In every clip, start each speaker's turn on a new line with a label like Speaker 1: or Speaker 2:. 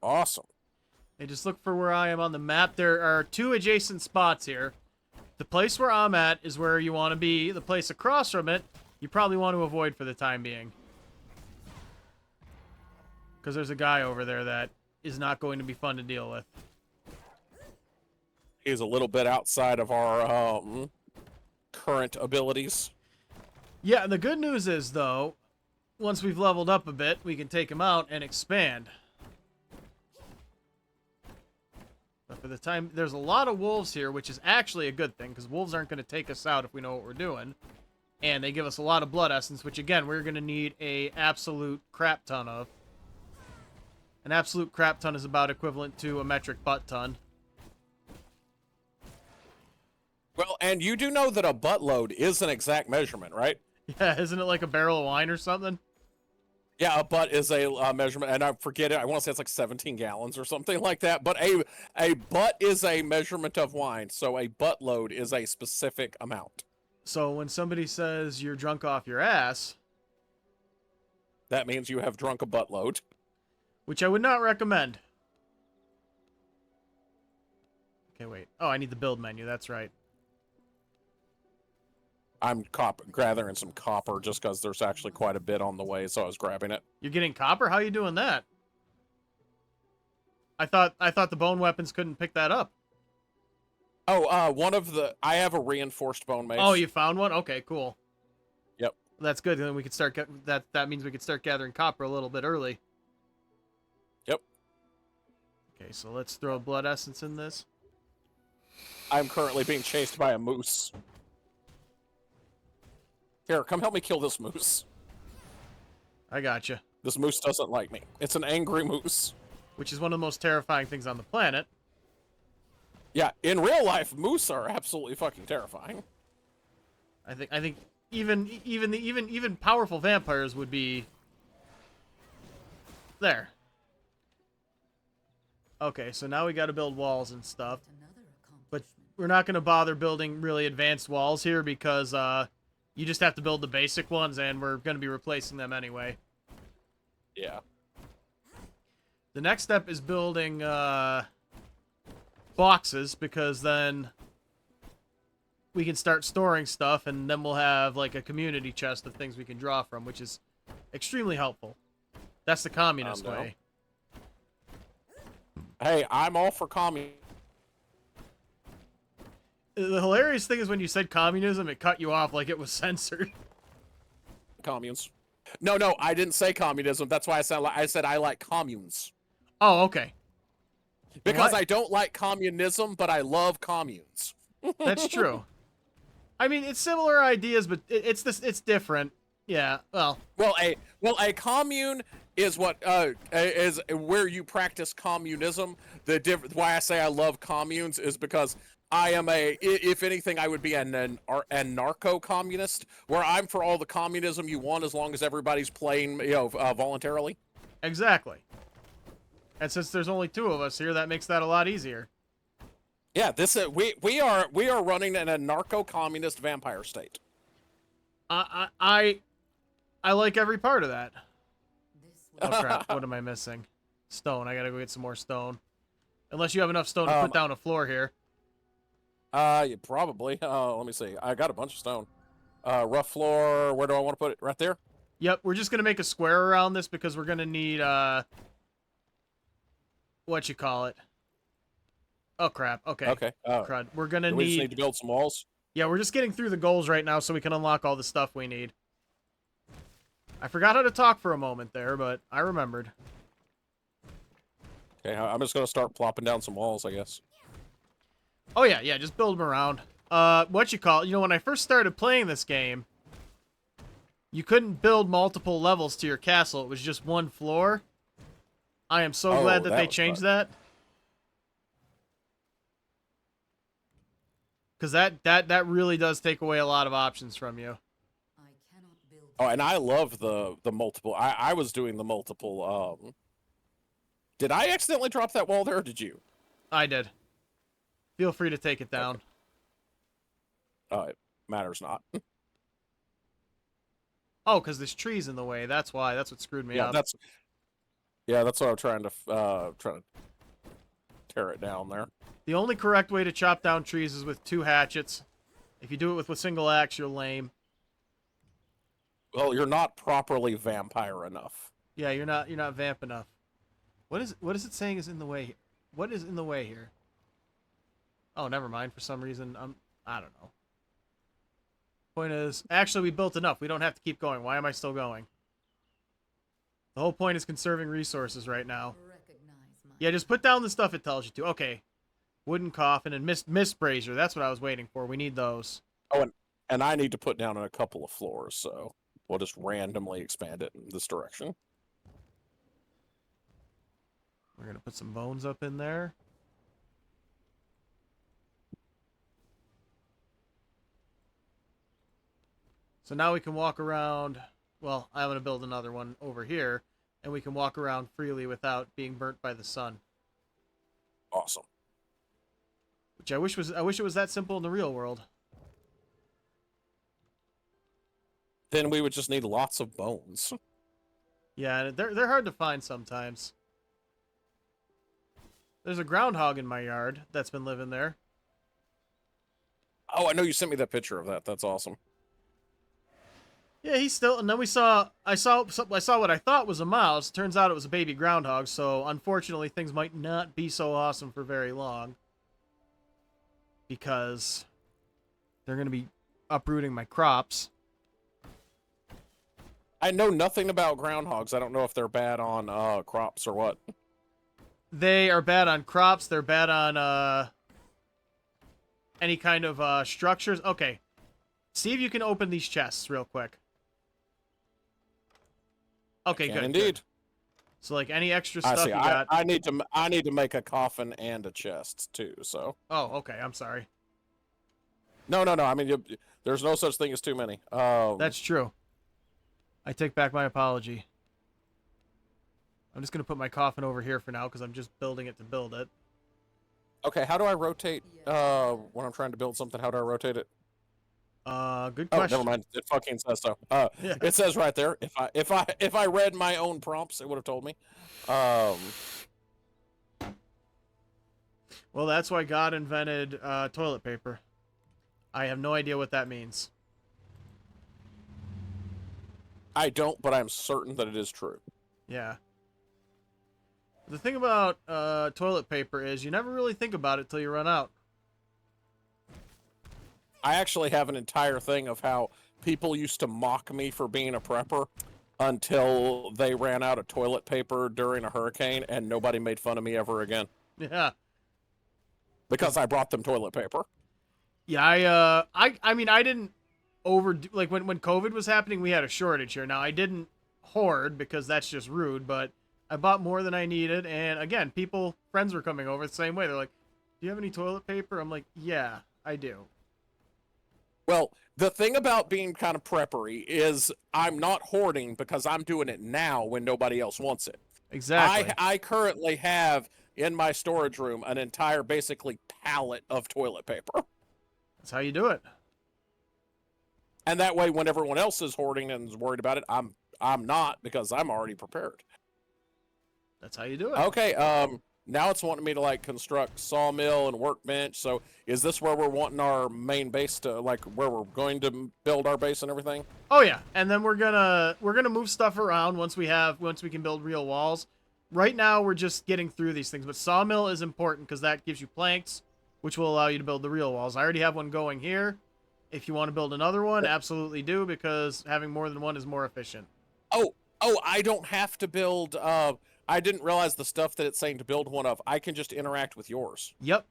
Speaker 1: Awesome.
Speaker 2: Hey, just look for where I am on the map. There are two adjacent spots here. The place where I'm at is where you want to be. The place across from it, you probably want to avoid for the time being. Because there's a guy over there that is not going to be fun to deal with.
Speaker 1: He's a little bit outside of our current abilities.
Speaker 2: Yeah, and the good news is, though, once we've leveled up a bit, we can take him out and expand. But for the time, there's a lot of wolves here, which is actually a good thing, because wolves aren't going to take us out if we know what we're doing. And they give us a lot of blood essence, which, again, we're going to need a absolute crap ton of. An absolute crap ton is about equivalent to a metric butt ton.
Speaker 1: Well, and you do know that a buttload is an exact measurement, right?
Speaker 2: Yeah, isn't it like a barrel of wine or something?
Speaker 1: Yeah, a butt is a measurement, and I forget it. I want to say it's like 17 gallons or something like that. But a butt is a measurement of wine, so a buttload is a specific amount.
Speaker 2: So when somebody says you're drunk off your ass,
Speaker 1: That means you have drunk a buttload.
Speaker 2: which I would not recommend. Okay, wait. Oh, I need the build menu. That's right.
Speaker 1: I'm gathering some copper just because there's actually quite a bit on the way, so I was grabbing it.
Speaker 2: You're getting copper? How are you doing that? I thought the bone weapons couldn't pick that up.
Speaker 1: Oh, I have a reinforced bone mace.
Speaker 2: Oh, you found one? Okay, cool.
Speaker 1: Yep.
Speaker 2: That's good. Then we could start that means we could start gathering copper a little bit early.
Speaker 1: Yep.
Speaker 2: Okay, so let's throw blood essence in this.
Speaker 1: I'm currently being chased by a moose. Here, come help me kill this moose.
Speaker 2: I gotcha.
Speaker 1: This moose doesn't like me. It's an angry moose.
Speaker 2: Which is one of the most terrifying things on the planet.
Speaker 1: Yeah, in real life, moose are absolutely fucking terrifying.
Speaker 2: I think even powerful vampires would be there. Okay, so now we got to build walls and stuff. But we're not going to bother building really advanced walls here because you just have to build the basic ones, and we're going to be replacing them anyway.
Speaker 1: Yeah.
Speaker 2: The next step is building boxes, because then we can start storing stuff, and then we'll have like a community chest of things we can draw from, which is extremely helpful. That's the communist
Speaker 1: No.
Speaker 2: way.
Speaker 1: Hey, I'm all for communism.
Speaker 2: The hilarious thing is when you said communism, it cut you off like it was censored.
Speaker 1: Communes. No, I didn't say communism. That's why I said I like communes.
Speaker 2: Oh, okay.
Speaker 1: Because
Speaker 2: What?
Speaker 1: I don't like communism, but I love communes.
Speaker 2: That's true. I mean, it's similar ideas, but it's different. Yeah. Well,
Speaker 1: A commune is what is where you practice communism. Why I say I love communes is because I am if anything, I would be an anarcho-communist, where I'm for all the communism you want as long as everybody's playing, voluntarily.
Speaker 2: exactly. And since there's only two of us here, that makes that a lot easier.
Speaker 1: Yeah, this we are running an anarcho-communist vampire state.
Speaker 2: I like every part of that. Oh crap! What am I missing? Stone. I gotta go get some more stone. Unless you have enough stone to put down a floor here.
Speaker 1: Yeah, probably. Let me see. I got a bunch of stone. Rough floor. Where do I want to put it? Right there.
Speaker 2: Yep. We're just gonna make a square around this because we're gonna need what you call it. Oh crap. Okay.
Speaker 1: Okay.
Speaker 2: Crud. We're gonna
Speaker 1: We just need to build some walls.
Speaker 2: Yeah, we're just getting through the goals right now so we can unlock all the stuff we need. I forgot how to talk for a moment there, but I remembered.
Speaker 1: Okay, I'm just gonna start plopping down some walls, I guess.
Speaker 2: Oh yeah, just build them around. What you call it? You know, when I first started playing this game, you couldn't build multiple levels to your castle. It was just one floor. I am so glad that they changed that. Because that really does take away a lot of options from you.
Speaker 1: Oh, and I love the multiple. I was doing the multiple. Did I accidentally drop that wall there, or did you?
Speaker 2: I did. Feel free to take it down.
Speaker 1: It matters not.
Speaker 2: Oh, because there's trees in the way. That's why. That's what screwed me up.
Speaker 1: Yeah, that's what I'm trying to tear it down there.
Speaker 2: The only correct way to chop down trees is with 2 hatchets. If you do it with a single axe, you're lame.
Speaker 1: Well, you're not properly vampire enough.
Speaker 2: Yeah, you're not vamp enough. What is it saying is in the way? What is in the way here? Oh, never mind. For some reason, I don't know. Point is, actually, we built enough. We don't have to keep going. Why am I still going? The whole point is conserving resources right now. Yeah, just put down the stuff it tells you to. Okay. Wooden coffin and mist brazier. That's what I was waiting for. We need those.
Speaker 1: Oh, and I need to put down a couple of floors, so we'll just randomly expand it in this direction.
Speaker 2: We're going to put some bones up in there. So now we can walk around. Well, I'm going to build another one over here, and we can walk around freely without being burnt by the sun.
Speaker 1: Awesome.
Speaker 2: Which I wish it was that simple in the real world.
Speaker 1: Then we would just need lots of bones.
Speaker 2: Yeah, they're hard to find sometimes. There's a groundhog in my yard that's been living there.
Speaker 1: Oh, I know you sent me that picture of that. That's awesome.
Speaker 2: Yeah, he's still. And then I saw what I thought was a mouse. Turns out it was a baby groundhog. So unfortunately, things might not be so awesome for very long, because they're going to be uprooting my crops.
Speaker 1: I know nothing about groundhogs. I don't know if they're bad on crops or what.
Speaker 2: They are bad on crops. They're bad on any kind of structures. Okay, see if you can open these chests real quick. Okay, good.
Speaker 1: Indeed.
Speaker 2: Good. So, like, any extra stuff you got?
Speaker 1: I need to make a coffin and a chest too. So.
Speaker 2: Oh, okay. I'm sorry.
Speaker 1: No. I mean, there's no such thing as too many.
Speaker 2: That's true. I take back my apology. I'm just gonna put my coffin over here for now because I'm just building it to build it.
Speaker 1: Okay, how do I rotate when I'm trying to build something? How do I rotate it?
Speaker 2: Good
Speaker 1: Oh,
Speaker 2: question.
Speaker 1: never mind. It fucking says so.
Speaker 2: Yeah.
Speaker 1: It says right there. If I read my own prompts, it would have told me.
Speaker 2: Well, that's why God invented toilet paper. I have no idea what that means.
Speaker 1: I don't, but I'm certain that it is true.
Speaker 2: Yeah. The thing about toilet paper is you never really think about it till you run out.
Speaker 1: I actually have an entire thing of how people used to mock me for being a prepper until they ran out of toilet paper during a hurricane, and nobody made fun of me ever again.
Speaker 2: Yeah.
Speaker 1: Because I brought them toilet paper.
Speaker 2: Yeah, I mean, I didn't overdo, like, when COVID was happening, we had a shortage here. Now, I didn't hoard because that's just rude, but I bought more than I needed, and again, friends were coming over the same way. They're like, do you have any toilet paper? I'm like, yeah, I do.
Speaker 1: Well, the thing about being kind of preppery is I'm not hoarding because I'm doing it now when nobody else wants it.
Speaker 2: Exactly.
Speaker 1: I currently have in my storage room an entire basically pallet of toilet paper.
Speaker 2: That's how you do it.
Speaker 1: And that way when everyone else is hoarding and is worried about it, I'm not, because I'm already prepared.
Speaker 2: That's how you do it.
Speaker 1: Okay, now it's wanting me to like construct sawmill and workbench. So is this where we're wanting our main base to, like, where we're going to build our base and everything?
Speaker 2: Oh yeah, and then we're gonna move stuff around once we can build real walls. Right now we're just getting through these things, but sawmill is important because that gives you planks, which will allow you to build the real walls. I already have one going here. If you want to build another one, absolutely do, because having more than one is more efficient.
Speaker 1: Oh, I don't have to build. I didn't realize the stuff that it's saying to build one of. I can just interact with yours.
Speaker 2: Yep,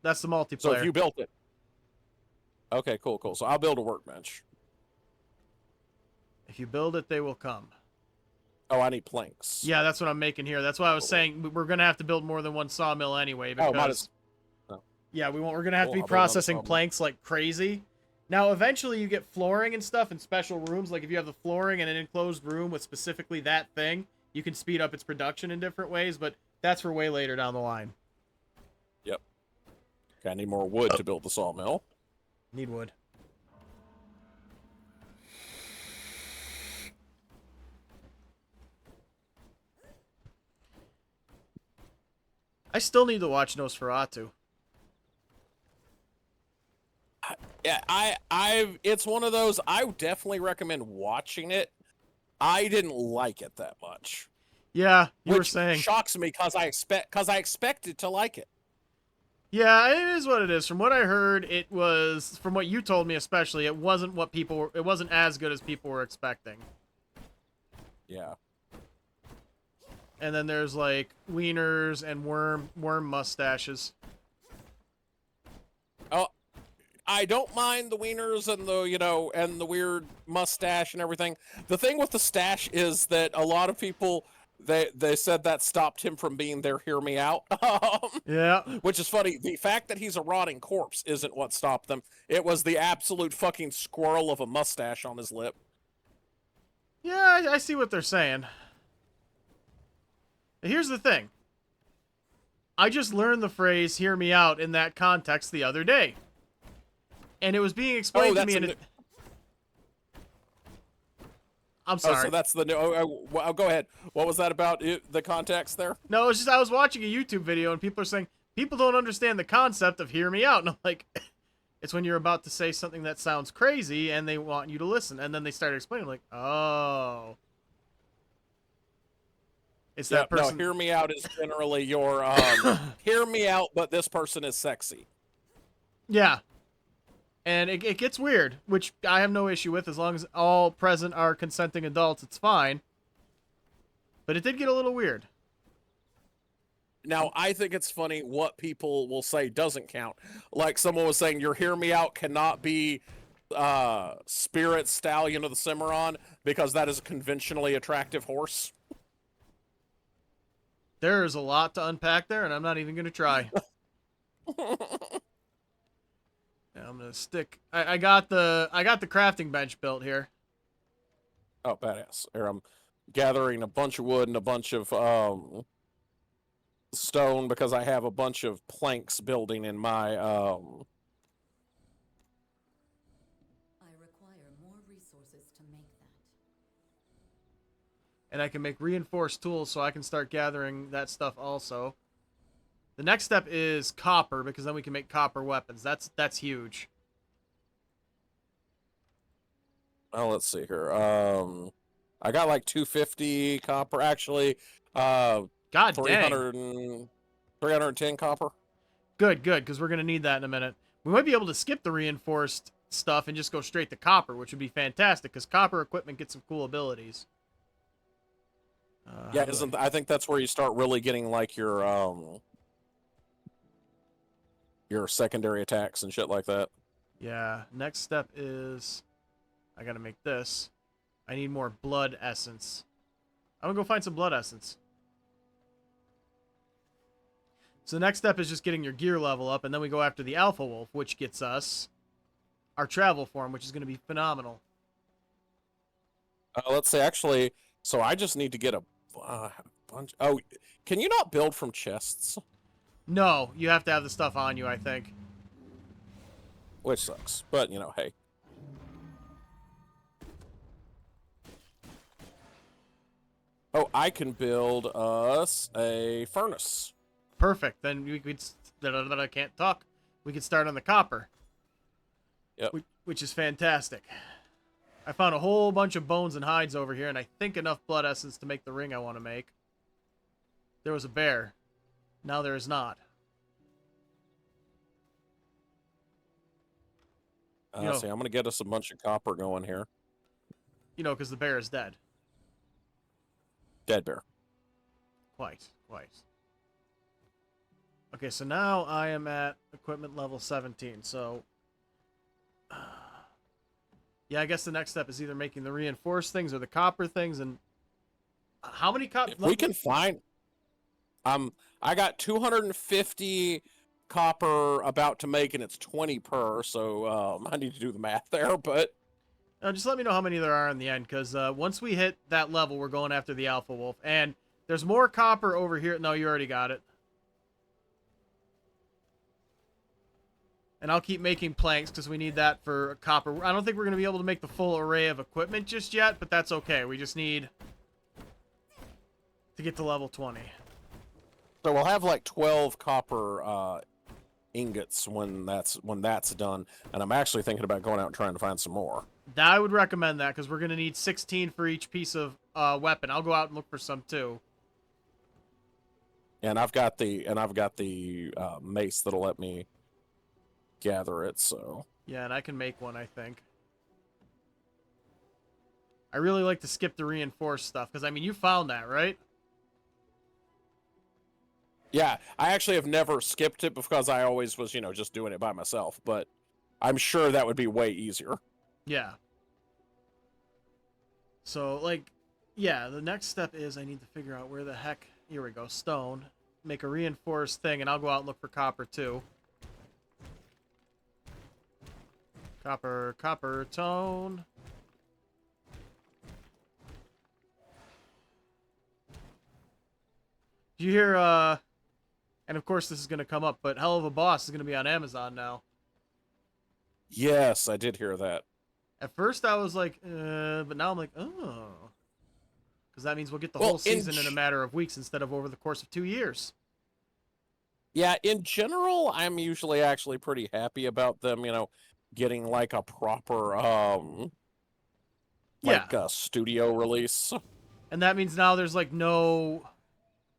Speaker 2: that's the multiplayer.
Speaker 1: So if you built it. Okay, cool. So I'll build a workbench.
Speaker 2: If you build it, they will come.
Speaker 1: Oh, I need planks.
Speaker 2: Yeah, that's what I'm making here. That's why I was saying we're gonna have to build more than one sawmill anyway. Because yeah, we're gonna have to be processing planks like crazy. Now, eventually, you get flooring and stuff in special rooms. Like if you have the flooring in an enclosed room with specifically that thing, you can speed up its production in different ways. But that's for way later down the line.
Speaker 1: Yep. Okay, I need more wood to build the sawmill.
Speaker 2: Need wood. I still need to watch Nosferatu.
Speaker 1: Yeah, it's one of those. I would definitely recommend watching it. I didn't like it that much,
Speaker 2: Yeah, you were
Speaker 1: which
Speaker 2: saying.
Speaker 1: shocks me because I expected to like it.
Speaker 2: Yeah, it is what it is. From what I heard, it was, from what you told me especially, it wasn't what people were, it wasn't as good as people were expecting.
Speaker 1: Yeah.
Speaker 2: And then there's like wieners and worm mustaches.
Speaker 1: Oh, I don't mind the wieners and and the weird mustache and everything. The thing with the stash is that a lot of people they said that stopped him from being there. Hear me out.
Speaker 2: Yeah.
Speaker 1: Which is funny. The fact that he's a rotting corpse isn't what stopped them. It was the absolute fucking squirrel of a mustache on his lip.
Speaker 2: Yeah, I see what they're saying. Here's the thing. I just learned the phrase "hear me out" in that context the other day. And it was being explained to me in I'm sorry.
Speaker 1: Oh, so that's the new. Go ahead. What was that about? The context there?
Speaker 2: No, it's just I was watching a YouTube video and people are saying people don't understand the concept of "hear me out," and I'm like, it's when you're about to say something that sounds crazy and they want you to listen, and then they start explaining, like, oh, it's that person.
Speaker 1: No, hear me out is generally your hear me out, but this person is sexy.
Speaker 2: Yeah. And it gets weird, which I have no issue with. As long as all present are consenting adults, it's fine. But it did get a little weird.
Speaker 1: Now, I think it's funny what people will say doesn't count. Like someone was saying, your hear me out cannot be Spirit Stallion of the Cimarron because that is a conventionally attractive horse.
Speaker 2: There's a lot to unpack there, and I'm not even going to try. Yeah, I'm gonna stick. I got the crafting bench built here.
Speaker 1: Oh, badass! Here I'm gathering a bunch of wood and a bunch of stone because I have a bunch of planks building in my
Speaker 3: I require more resources to make that.
Speaker 2: And I can make reinforced tools, so I can start gathering that stuff also. The next step is copper, because then we can make copper weapons. That's huge.
Speaker 1: Oh, let's see here. I got like 250 copper. Actually,
Speaker 2: God dang.
Speaker 1: 310 copper.
Speaker 2: Good, because we're going to need that in a minute. We might be able to skip the reinforced stuff and just go straight to copper, which would be fantastic, because copper equipment gets some cool abilities.
Speaker 1: Yeah, I think that's where you start really getting like your secondary attacks and shit like that.
Speaker 2: Yeah, next step is I gotta make this. I need more blood essence. I'm gonna go find some blood essence. So the next step is just getting your gear level up, and then we go after the Alpha Wolf, which gets us our travel form, which is gonna be phenomenal.
Speaker 1: Let's say actually, so I just need to get a bunch. Oh, can you not build from chests?
Speaker 2: No, you have to have the stuff on you, I think.
Speaker 1: Which sucks, but hey. Oh, I can build us a furnace.
Speaker 2: Perfect. Then we could. I can't talk. We could start on the copper.
Speaker 1: Yep.
Speaker 2: Which is fantastic. I found a whole bunch of bones and hides over here, and I think enough blood essence to make the ring I want to make. There was a bear. Now there is not.
Speaker 1: See, I'm going to get us a bunch of copper going here.
Speaker 2: Because the bear is dead.
Speaker 1: Dead bear.
Speaker 2: Quite. Okay, so now I am at equipment level 17, so... yeah, I guess the next step is either making the reinforced things or the copper things, and... how many copper...
Speaker 1: We can find... I got 250 copper about to make, and it's 20 per, so I need to do the math there, but...
Speaker 2: just let me know how many there are in the end, because once we hit that level, we're going after the Alpha Wolf, and there's more copper over here. No, you already got it. And I'll keep making planks, because we need that for copper. I don't think we're going to be able to make the full array of equipment just yet, but that's okay. We just need to get to level 20.
Speaker 1: So we'll have like 12 copper ingots when that's done, and I'm actually thinking about going out and trying to find some more.
Speaker 2: I would recommend that because we're gonna need 16 for each piece of weapon. I'll go out and look for some too.
Speaker 1: And I've got the mace that'll let me gather it. So
Speaker 2: Yeah, and I can make one, I think. I really like to skip the reinforced stuff because I mean you found that, right?
Speaker 1: yeah, I actually have never skipped it because I always was, just doing it by myself. But I'm sure that would be way easier.
Speaker 2: Yeah. So, like, yeah, the next step is I need to figure out where the heck... Here we go, stone. Make a reinforced thing, and I'll go out and look for copper, too. Copper, tone. Do you hear, And of course this is going to come up, but Hell of a Boss is going to be on Amazon now.
Speaker 1: Yes, I did hear that.
Speaker 2: At first I was like, but now I'm like, oh. Because that means we'll get the whole season in a matter of weeks instead of over the course of 2 years.
Speaker 1: Yeah, in general, I'm usually actually pretty happy about them, getting like a proper, studio release.
Speaker 2: And that means now there's like no...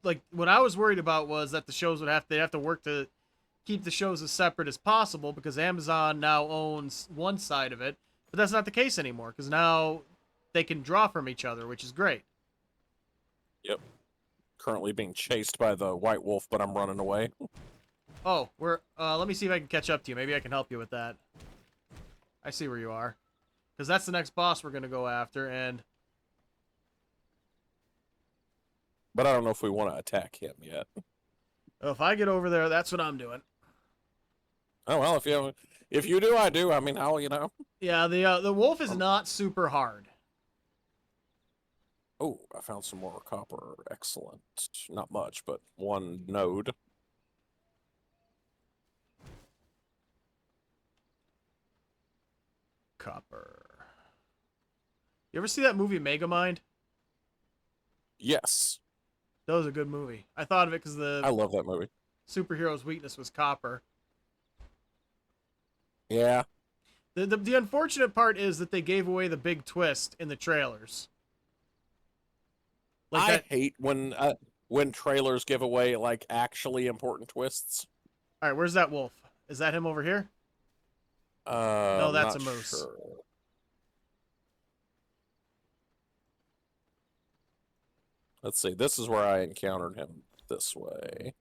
Speaker 2: Like, what I was worried about was that the shows they'd have to work to keep the shows as separate as possible because Amazon now owns one side of it. But that's not the case anymore because now they can draw from each other, which is great.
Speaker 1: Yep. Currently being chased by the White Wolf, but I'm running away.
Speaker 2: Oh, let me see if I can catch up to you. Maybe I can help you with that. I see where you are. Because that's the next boss we're going to go after, and...
Speaker 1: But I don't know if we want to attack him yet.
Speaker 2: If I get over there, that's what I'm doing.
Speaker 1: Oh, well, if you do, I do. I mean,
Speaker 2: Yeah, the wolf is not super hard.
Speaker 1: Oh, I found some more copper. Excellent. Not much, but one node.
Speaker 2: Copper. You ever see that movie Megamind?
Speaker 1: Yes.
Speaker 2: That was a good movie. I thought of it because
Speaker 1: I love that movie.
Speaker 2: Superhero's weakness was copper.
Speaker 1: Yeah.
Speaker 2: The unfortunate part is that they gave away the big twist in the trailers.
Speaker 1: I hate when trailers give away like actually important twists.
Speaker 2: All right, where's that wolf? Is that him over here? No, that's a moose.
Speaker 1: Sure. Let's see. This is where I encountered him this way.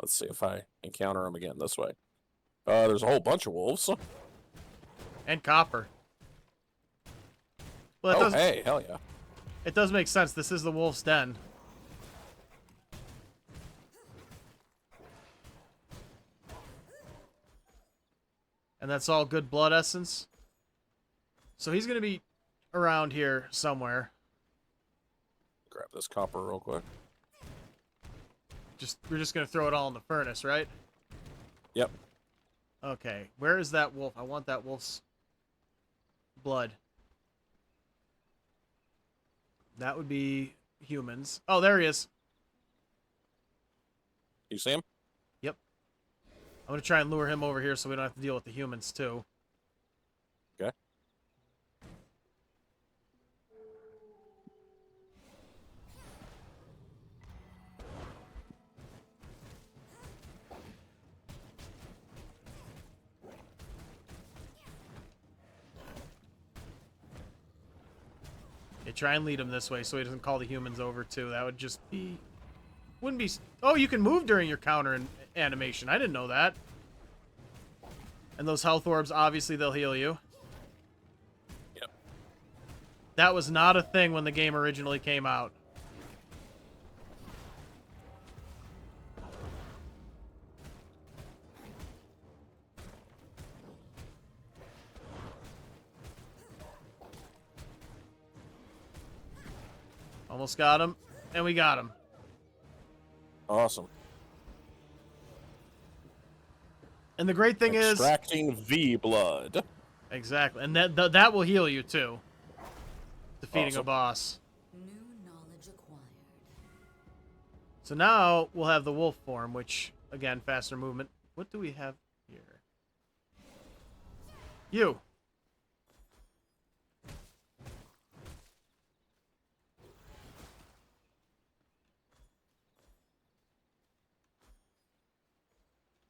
Speaker 1: Let's see if I encounter him again this way. There's a whole bunch of wolves.
Speaker 2: And copper. Well,
Speaker 1: hey, hell yeah.
Speaker 2: It does make sense. This is the wolf's den. And that's all good blood essence. So he's going to be around here somewhere.
Speaker 1: Grab this copper real quick.
Speaker 2: We're just going to throw it all in the furnace, right?
Speaker 1: Yep.
Speaker 2: Okay. Where is that wolf? I want that wolf's blood. That would be humans. Oh, there he is.
Speaker 1: You see him?
Speaker 2: Yep. I'm going to try and lure him over here so we don't have to deal with the humans, too.
Speaker 1: Okay.
Speaker 2: Yeah, try and lead him this way so he doesn't call the humans over, too. That would just be... Wouldn't be... Oh, you can move during your counter animation. I didn't know that. And those health orbs, obviously, they'll heal you.
Speaker 1: Yep.
Speaker 2: That was not a thing when the game originally came out. Almost got him. And we got him.
Speaker 1: Awesome.
Speaker 2: And the great thing is...
Speaker 1: Extracting V blood.
Speaker 2: Exactly. And that will heal you, too. Defeating
Speaker 1: Awesome.
Speaker 2: a boss.
Speaker 3: New knowledge acquired.
Speaker 2: So now we'll have the wolf form, which, again, faster movement. What do we have here? You.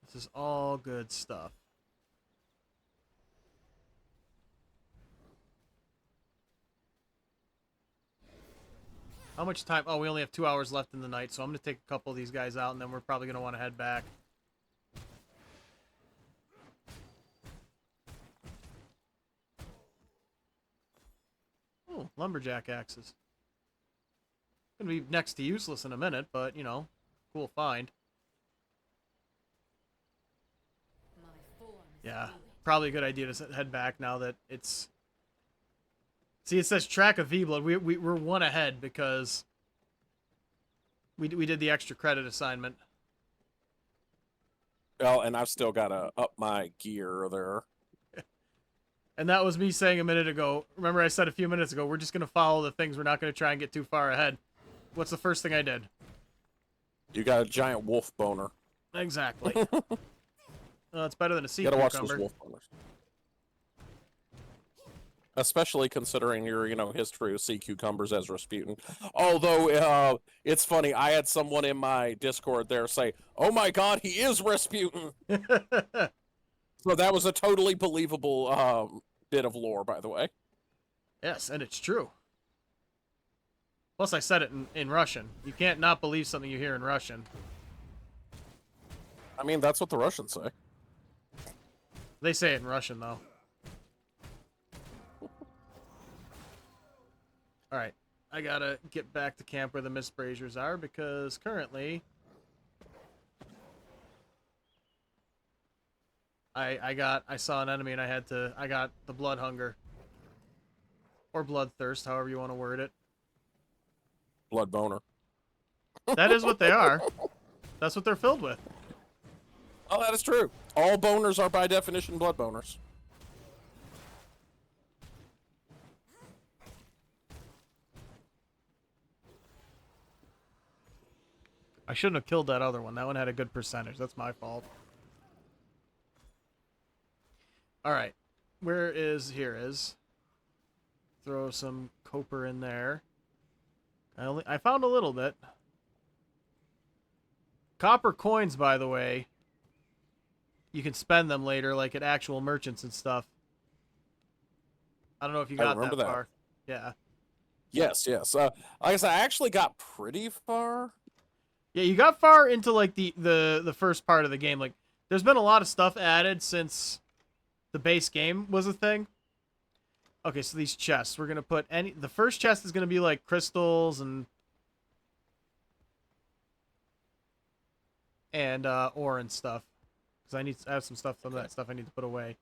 Speaker 2: This is all good stuff. How much time? Oh, we only have 2 hours left in the night, so I'm going to take a couple of these guys out, and then we're probably going to want to head back. Oh, lumberjack axes. Going to be next to useless in a minute, but, you know, cool find.
Speaker 3: My form is
Speaker 2: Yeah,
Speaker 3: fluid.
Speaker 2: probably a good idea to head back now that it's... See, it says track of V-Blood. We're one ahead because we did the extra credit assignment.
Speaker 1: Well, and I've still got to up my gear there.
Speaker 2: And that was me saying a minute ago. Remember I said a few minutes ago, we're just going to follow the things. We're not going to try and get too far ahead. What's the first thing I did?
Speaker 1: You got a giant wolf boner.
Speaker 2: Exactly. It's better than a sea
Speaker 1: You gotta watch those
Speaker 2: cucumber.
Speaker 1: wolf boners. Especially considering your, history of sea cucumbers as Rasputin. Although, it's funny, I had someone in my Discord there say, "Oh my god, he is Rasputin!" So that was a totally believable bit of lore, by the way.
Speaker 2: Yes, and it's true. Plus, I said it in Russian. You can't not believe something you hear in Russian.
Speaker 1: I mean, that's what the Russians say.
Speaker 2: They say it in Russian, though. Alright, I gotta get back to camp where the Miss Braziers are, because currently... I saw an enemy and I got the blood hunger. Or bloodthirst, however you want to word it.
Speaker 1: Blood boner.
Speaker 2: That is what they are. That's what they're filled with.
Speaker 1: Oh, that is true. All boners are by definition blood boners.
Speaker 2: I shouldn't have killed that other one. That one had a good percentage. That's my fault. Alright. Where is... Here is. Throw some copper in there. I found a little bit. Copper coins, by the way. You can spend them later, like at actual merchants and stuff. I don't know if you got
Speaker 1: remember
Speaker 2: that
Speaker 1: that.
Speaker 2: far. Yeah.
Speaker 1: Yes. Like I said, I actually got pretty far.
Speaker 2: Yeah, you got far into like the first part of the game. Like, there's been a lot of stuff added since the base game was a thing. Okay, so these chests, we're gonna put the first chest is gonna be like crystals and ore and stuff. Because I have some stuff, some of that stuff I need to put away.